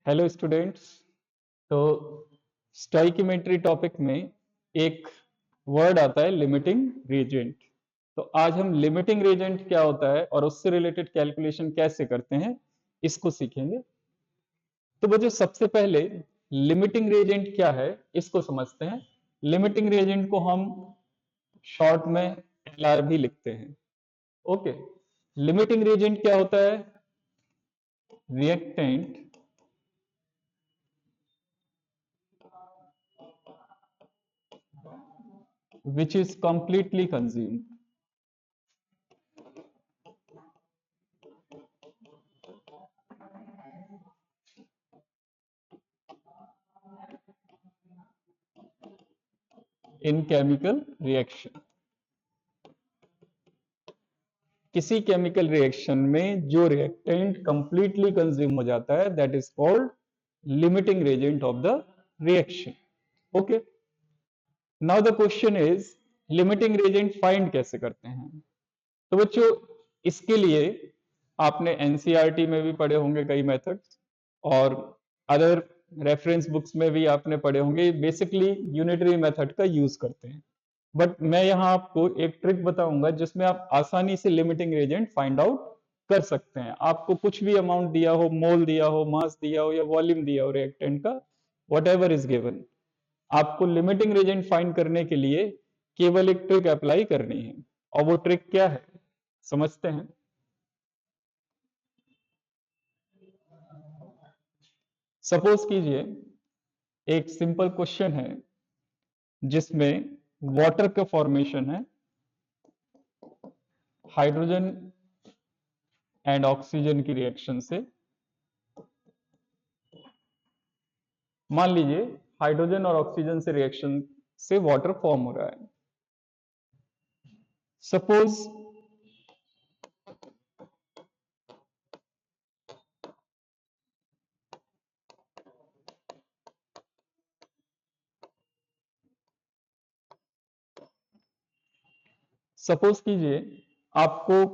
Hello students. तो stoichiometry topic में एक वर्ड आता है लिमिटिंग रीजेंट। तो आज हम लिमिटिंग रीजेंट क्या होता है और उससे रिलेटेड कैलकुलेशन कैसे करते हैं इसको सीखेंगे। तो बच्चों सबसे पहले लिमिटिंग रीजेंट क्या है इसको समझते हैं। लिमिटिंग रीजेंट को हम शॉर्ट में एलआर भी लिखते हैं। ओके, लिमिटिंग रीजेंट क्या होता है? Reactant which is completely consumed in chemical reaction। किसी केमिकल रिएक्शन में जो रिएक्टेंट कंप्लीटली कंज्यूम हो जाता है that is called limiting reagent of the reaction. Okay, now the question is limiting reagent find कैसे करते हैं? तो बच्चों इसके लिए आपने एनसीईआरटी में भी पढ़े होंगे कई मेथड्स और अदर रेफरेंस बुक्स में भी आपने पढ़े होंगे। बेसिकली यूनिटरी मेथड का यूज करते हैं, बट मैं यहां आपको एक ट्रिक बताऊंगा जिसमें आप आसानी से लिमिटिंग रेजेंट फाइंड आउट कर सकते हैं। आपको कुछ भी अमाउंट दिया हो, मोल दिया हो, मास दिया हो या वॉल्यूम दिया हो रिएक्टेंट का, वट एवर इज गिवन, आपको लिमिटिंग रेजेंट फाइंड करने के लिए केवल एक ट्रिक अप्लाई करनी है। और वो ट्रिक क्या है समझते हैं। सपोज कीजिए एक सिंपल क्वेश्चन है जिसमें वाटर का फॉर्मेशन है हाइड्रोजन एंड ऑक्सीजन की रिएक्शन से। मान लीजिए हाइड्रोजन और ऑक्सीजन से रिएक्शन से वाटर फॉर्म हो रहा है। सपोज सपोज कीजिए आपको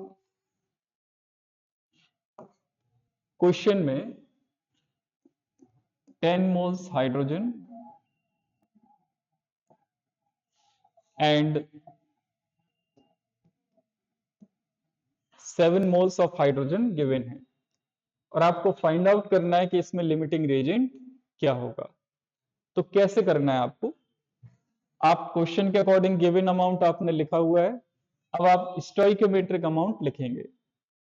क्वेश्चन में 10 moles hydrogen and 7 moles of hydrogen given है और आपको फाइंड आउट करना है कि इसमें लिमिटिंग रेजेंट क्या होगा। तो कैसे करना है आपको? आप क्वेश्चन के अकॉर्डिंग गिवन अमाउंट आपने लिखा हुआ है, अब आप स्टोइकियोमेट्रिक अमाउंट लिखेंगे।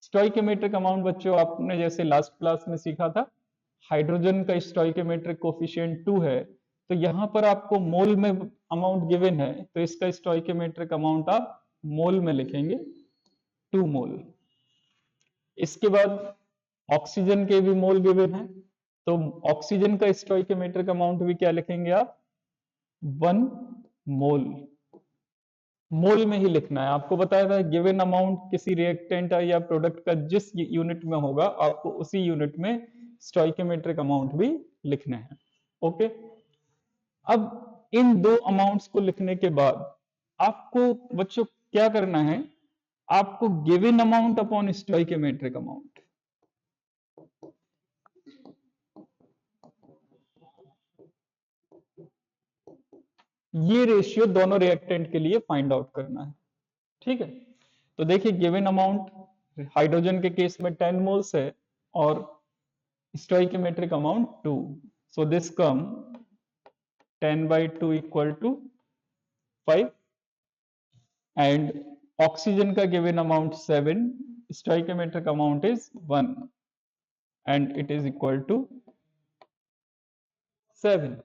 स्टोइकियोमेट्रिक अमाउंट बच्चों आपने जैसे लास्ट क्लास में सीखा था, हाइड्रोजन का स्टोइकियोमेट्रिक कोफिशिएंट 2 है, तो यहां पर आपको मोल में अमाउंट गिवन है तो इसका स्टोइकियोमेट्रिक अमाउंट आप मोल में लिखेंगे 2 मोल। इसके बाद ऑक्सीजन के भी मोल गिवन है तो ऑक्सीजन का स्टोइकियोमेट्रिक अमाउंट भी क्या लिखेंगे आप? 1 मोल। मोल में ही लिखना है। आपको बताया था गिवन अमाउंट किसी रिएक्टेंट या प्रोडक्ट का जिस यूनिट में होगा आपको उसी यूनिट में स्टोइकियोमेट्रिक अमाउंट भी लिखना है। ओके, अब इन दो अमाउंट्स को लिखने के बाद आपको बच्चों क्या करना है? आपको given amount upon stoichiometric amount, ये रेशियो दोनों रिएक्टेंट के लिए फाइंड आउट करना है। ठीक है, तो देखिए गिवन अमाउंट हाइड्रोजन के केस में 10 मोल्स है और stoichiometric amount 2, so this come 10/2 equal to 5 and oxygen का given amount 7, stoichiometric amount is 1 and it is equal to 7।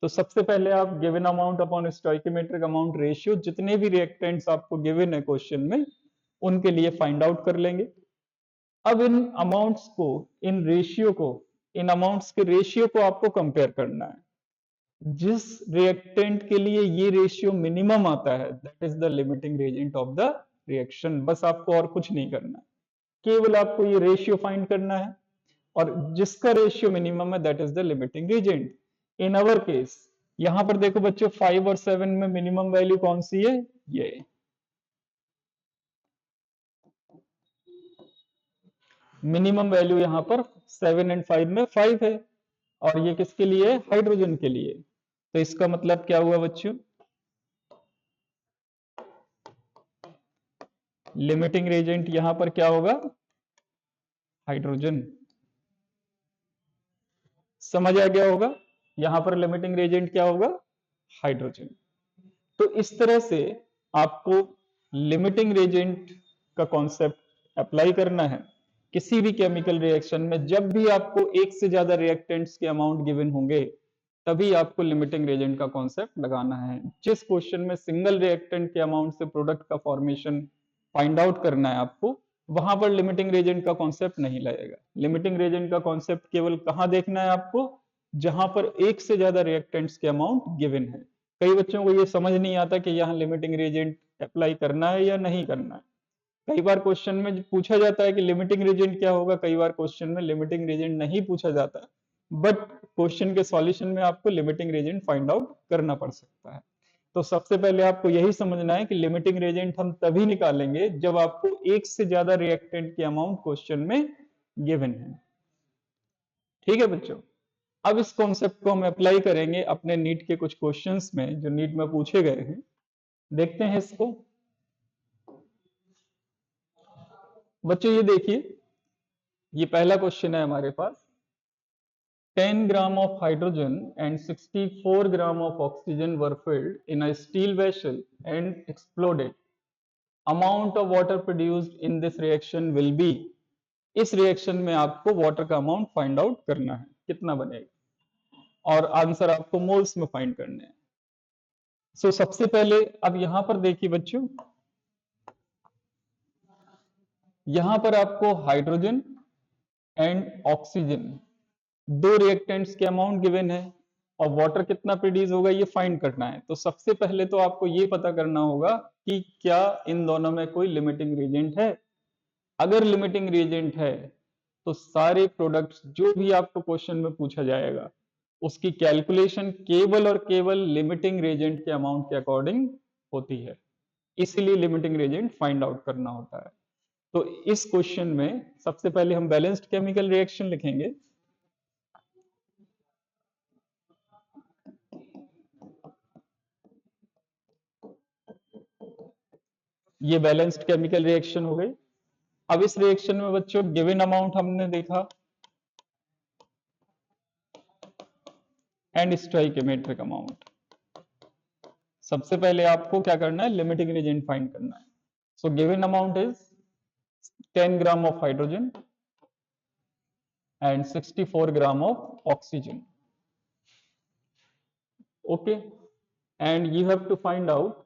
तो सबसे पहले आप given amount upon stoichiometric amount ratio जितने भी रिएक्टेंट्स आपको गिवन है क्वेश्चन में उनके लिए फाइंड आउट कर लेंगे। अब इन अमाउंट्स को, इन रेशियो को, इन अमाउंट्स के रेशियो को आपको कंपेयर करना है। जिस रिएक्टेंट के लिए ये रेशियो मिनिमम आता है that is the limiting reagent of the reaction. बस आपको और कुछ नहीं करना है, केवल आपको ये रेशियो फाइंड करना है और जिसका रेशियो मिनिमम है that is the limiting reagent. In our case यहां पर देखो बच्चों 5 और 7 में मिनिमम वैल्यू कौन सी है? ये मिनिमम वैल्यू यहां पर 7 एंड 5 में 5 है, और ये किसके लिए? हाइड्रोजन के लिए। तो इसका मतलब क्या हुआ बच्चों? लिमिटिंग रिएजेंट यहां पर क्या होगा? हाइड्रोजन। समझ आ गया होगा? यहां पर लिमिटिंग रिएजेंट क्या होगा? हाइड्रोजन। तो इस तरह से आपको लिमिटिंग रिएजेंट का कॉन्सेप्ट अप्लाई करना है किसी भी केमिकल रिएक्शन में। जब भी आपको एक से ज्यादा रिएक्टेंट्स के अमाउंट गिवन होंगे तभी आपको लिमिटिंग रिएजेंट का कॉन्सेप्ट लगाना है। जिस क्वेश्चन में सिंगल रिएक्टेंट के अमाउंट से प्रोडक्ट का फॉर्मेशन फाइंड आउट करना है आपको, वहां पर लिमिटिंग रिएजेंट का कॉन्सेप्ट नहीं लगेगा। लिमिटिंग रिएजेंट का कॉन्सेप्ट केवल कहां देखना है आपको? जहां पर एक से ज्यादा रिएक्टेंट्स के अमाउंट गिवन है। कई बच्चों को ये समझ नहीं आता कि यहाँ लिमिटिंग रिएजेंट अप्लाई करना है या नहीं करना है। कई बार क्वेश्चन में पूछा जाता है कि लिमिटिंग रिएजेंट क्या होगा, कई बार क्वेश्चन में लिमिटिंग रिएजेंट नहीं पूछा जाता, बट क्वेश्चन के सॉल्यूशन में आपको लिमिटिंग रिएजेंट फाइंड आउट करना पड़ सकता है। तो सबसे पहले आपको यही समझना है कि लिमिटिंग रिएजेंट हम तभी निकालेंगे जब आपको एक से ज्यादा रिएक्टेंट के अमाउंट क्वेश्चन में गिवन है। ठीक है बच्चों, अब इस कॉन्सेप्ट को हम अप्लाई करेंगे अपने नीट के कुछ क्वेश्चंस में जो नीट में पूछे गए हैं। देखते हैं इसको। बच्चों ये देखिए, ये पहला क्वेश्चन है हमारे पास। 10 gram of hydrogen and 64 gram of oxygen were filled in a steel vessel and exploded. Amount of water produced in this reaction will be। इस रिएक्शन में आपको वाटर का अमाउंट फाइंड आउट करना है, कितना बनेगा, और आंसर आपको मोल्स में फाइंड करने हैं। सो सबसे पहले अब यहां पर देखिए बच्चों, यहां पर आपको हाइड्रोजन एंड ऑक्सीजन दो रिएक्टेंट्स के अमाउंट गिवन है और वाटर कितना प्रोड्यूस होगा ये फाइंड करना है। तो सबसे पहले तो आपको ये पता करना होगा कि क्या इन दोनों में कोई लिमिटिंग रिएजेंट है। अगर लिमिटिंग रिएजेंट है तो सारे प्रोडक्ट्स जो भी आपको क्वेश्चन में पूछा जाएगा उसकी कैलकुलेशन केवल और केवल लिमिटिंग रिएजेंट के अमाउंट के अकॉर्डिंग होती है, इसीलिए लिमिटिंग रिएजेंट फाइंड आउट करना होता है। तो इस क्वेश्चन में सबसे पहले हम बैलेंस्ड केमिकल रिएक्शन लिखेंगे। ये बैलेंस्ड केमिकल रिएक्शन हो गई। अब इस रिएक्शन में बच्चों गिवन अमाउंट हमने देखा एंड स्टोइकियोमेट्रिक अमाउंट। सबसे पहले आपको क्या करना है? लिमिटिंग रिएजेंट फाइंड करना है। So given amount is 10 gram of hydrogen and 64 gram of oxygen. Okay, and you have to find out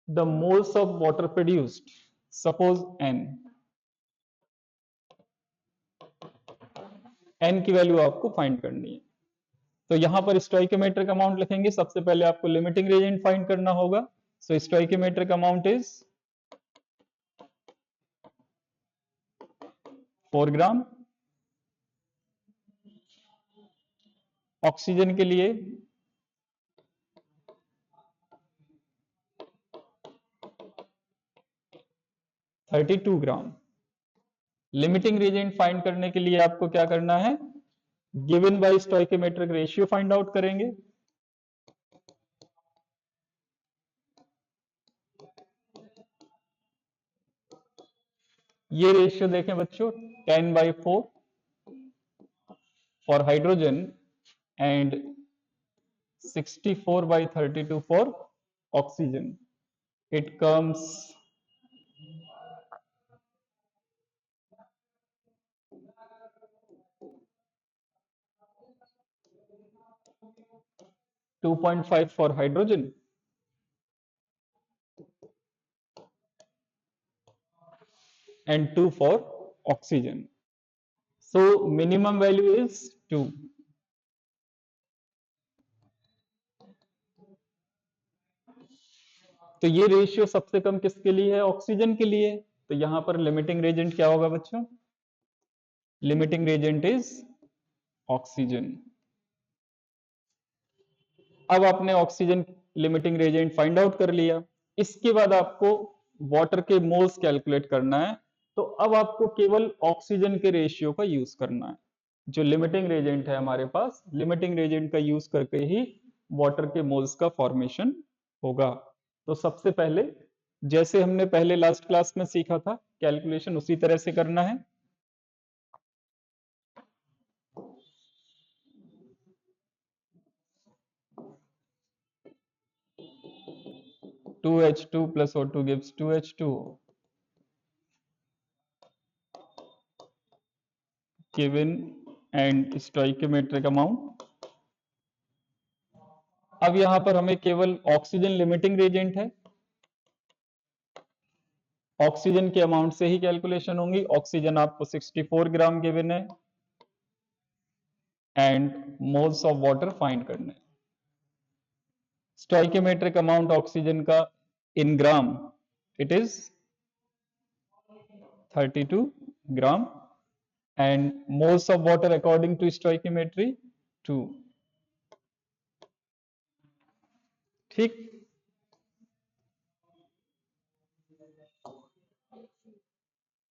the moles of water produced. Suppose n की value आपको फाइंड करनी है। तो यहां पर स्टोइकियोमेट्रिक अमाउंट लिखेंगे। सबसे पहले आपको लिमिटिंग रिएजेंट फाइंड करना होगा। So stoichiometric amount is 4 gram. Oxygen के लिए 32 ग्राम। लिमिटिंग रिएजेंट फाइंड करने के लिए आपको क्या करना है? Given bye stoichiometric ratio find out करेंगे। ये रेशियो देखें बच्चों, 10/4 for hydrogen and 64/32 for oxygen. It comes 2.5 for hydrogen and 2 for oxygen. So minimum value is 2. तो ये रेशियो सबसे कम किसके लिए है? ऑक्सीजन के लिए। तो यहां पर लिमिटिंग रिएजेंट क्या होगा बच्चों? Limiting reagent is oxygen. अब आपने oxygen limiting reagent find out कर लिया। इसके बाद आपको वाटर के मोल्स कैलकुलेट करना है। तो अब आपको केवल ऑक्सीजन के रेशियो का यूज करना है। जो लिमिटिंग रेजेंट है हमारे पास, लिमिटिंग रेजेंट का यूज करके ही वाटर के मोल्स का फॉर्मेशन होगा। तो सबसे पहले जैसे हमने पहले लास्ट क्लास में सीखा था कैलकुलेशन उसी तरह से करना है। Two H2 plus O2 gives 2H2 given and stoichiometric amount। अब यहां पर हमें केवल ऑक्सीजन लिमिटिंग रेजेंट है, ऑक्सीजन के अमाउंट से ही कैलकुलेशन होंगी। ऑक्सीजन आपको 64 ग्राम गिवन है and moles of water find करना है। स्टोइकोमेट्रिक अमाउंट ऑक्सीजन का in gram it is 32 gram and moles of water according to stoichiometry 2। ठीक,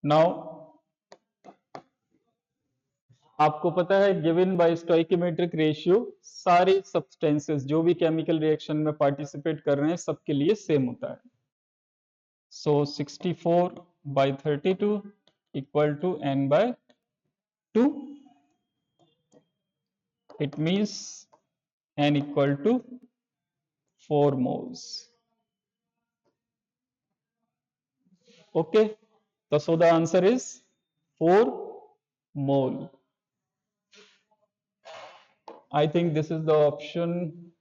नाउ आपको पता है गिवन बाय स्टोइकोमेट्रिक रेशियो सारे सब्सटेंसेस जो भी केमिकल रिएक्शन में पार्टिसिपेट कर रहे हैं सबके लिए सेम होता है। सो 64 by 32 equal to n by 2। It means n equal to 4 moles। Okay, so the answer is 4 mole। I think this is the option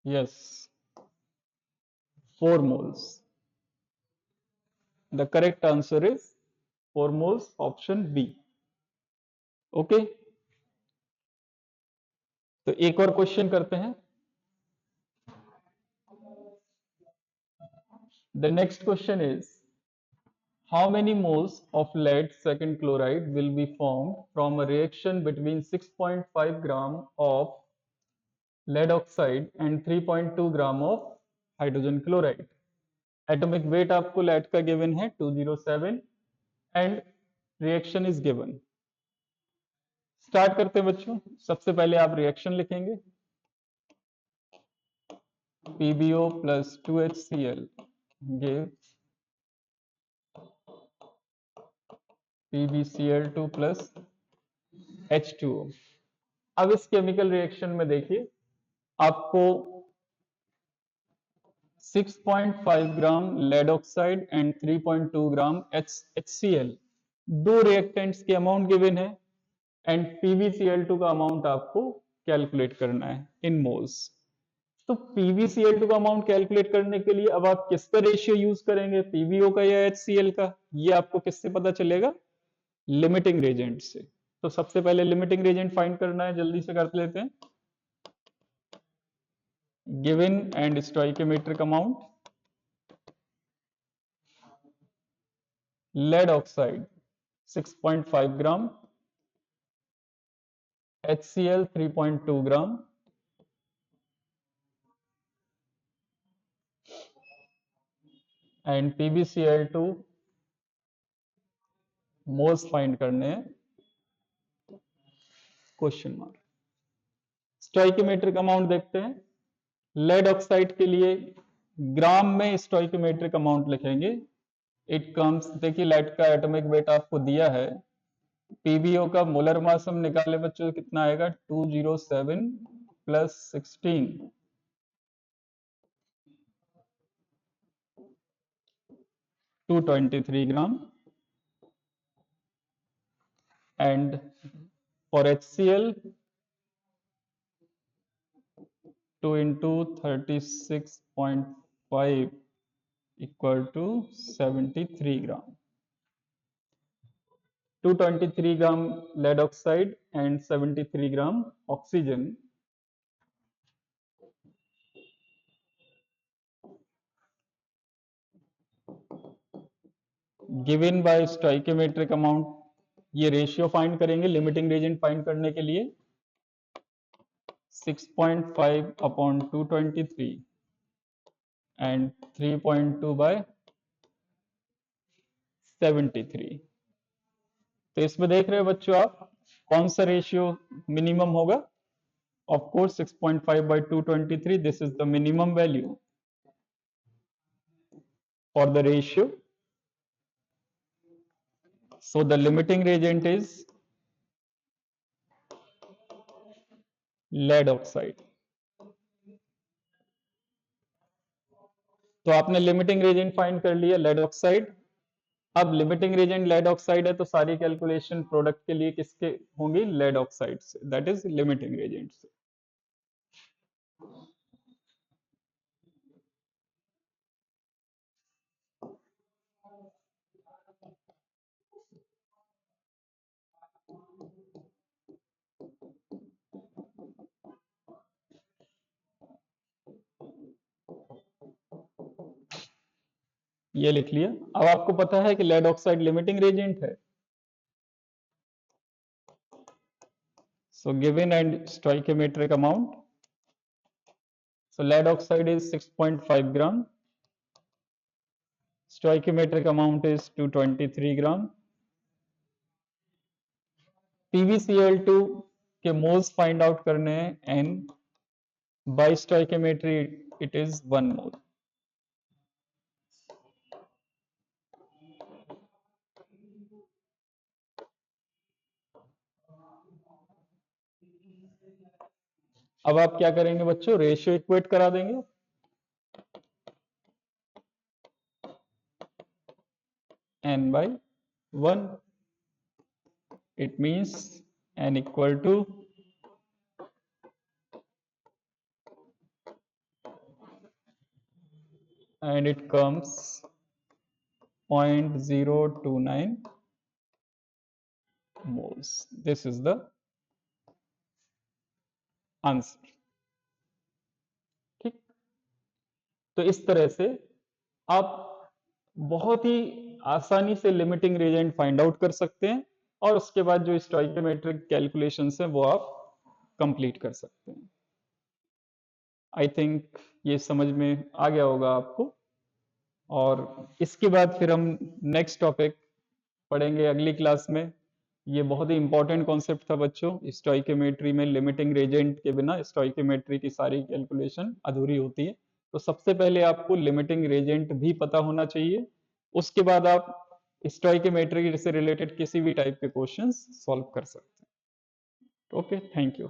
yes, 4 moles। The correct answer is 4 moles, option B। Okay, तो एक और question करते हैं। The next question is how many moles of lead second chloride will be formed from a reaction between 6.5 gram of lead oxide and 3.2 gram of hydrogen chloride। Atomic weight आपको lead का given है 207 and reaction is given. Start करते हैं बच्चों। सबसे पहले आप reaction लिखेंगे PbO plus 2HCl gives PbCl2 plus H2O। अब इस केमिकल रिएक्शन में देखिए आपको 6.5 gram lead oxide and 3.2 gram HCl दो रिएक्टेंट्स के अमाउंट गिवन है एंड PbCl2 का अमाउंट आपको कैलकुलेट करना है इन मोल्स। तो PbCl2 का अमाउंट कैलकुलेट करने के लिए अब आप किसका रेशियो यूज करेंगे, PbO का या HCl का? ये आपको किससे पता चलेगा? लिमिटिंग रेजेंट से। तो सबसे पहले लिमिटिंग रेजेंट फाइंड करना है, जल्दी से कर लेते हैं। Given and stoichiometric amount lead oxide 6.5 gram, HCl 3.2 gram and PbCl2 moles find करने हैं, क्वेश्चन मार्क। स्टोइकोमेट्रिक अमाउंट देखते हैं। लेड ऑक्साइड के लिए ग्राम में स्टोइकोमेट्रिक अमाउंट लिखेंगे। इट कम्स, देखिए लेड का एटॉमिक वेट आपको दिया है, PbO का मोलर मास हम निकाले बच्चों कितना आएगा 207 plus 16 223 gram and for HCl 2 into 36.5 equal to 73 gram। 223 gram lead oxide and 73 gram oxygen given by stoichiometric amount। ये रेशियो फाइंड करेंगे लिमिटिंग रेजेंट फाइंड करने के लिए 6.5 upon 223 and 3.2 by 73। तो इसमें देख रहे हो बच्चों आप कौन सा रेशियो मिनिमम होगा? Of course 6.5 by 223, this is the minimum value for the ratio. So the limiting reagent is lead oxide. तो आपने लिमिटिंग रेजेंट फाइंड कर लिया लेड ऑक्साइड. अब लिमिटिंग रेजेंट लेड ऑक्साइड है तो सारी कैलकुलेशन प्रोडक्ट के लिए किसके होंगी? लेड ऑक्साइड से, दैट इज लिमिटिंग रेजेंट से. ये लिख लिया. अब आपको पता है कि लेड ऑक्साइड लिमिटिंग रेजेंट है. So given and stoichiometric amount. So lead oxide is 6.5 gram. Stoichiometric amount is 223 gram. PbCl2 के मोल्स फाइंड आउट करने हैं n. By stoichiometry it is 1 mole. अब आप क्या करेंगे बच्चों? रेशियो इक्वेट करा देंगे. n by 1. It means n equal to and it comes 0.029 moles. This is the answer. ठीक. तो इस तरह से आप बहुत ही आसानी से लिमिटिंग रेजेंट फाइंड आउट कर सकते हैं और उसके बाद जो स्टोइकोमेट्रिक कैलकुलेशंस हैं वो आप कंप्लीट कर सकते हैं. आई थिंक ये समझ में आ गया होगा आपको. और इसके बाद फिर हम नेक्स्ट टॉपिक पढ़ेंगे अगली क्लास में. ये बहुत ही इंपॉर्टेंट कॉन्सेप्ट था बच्चों. स्टोइकोमेट्री में लिमिटिंग रेजेंट के बिना स्टोइकोमेट्री की सारी कैलकुलेशन अधूरी होती है. तो सबसे पहले आपको लिमिटिंग रेजेंट भी पता होना चाहिए. उसके बाद आप स्टोइकोमेट्री से रिलेटेड किसी भी टाइप के क्वेश्चंस सॉल्व कर सकते हैं. Okay, thank you.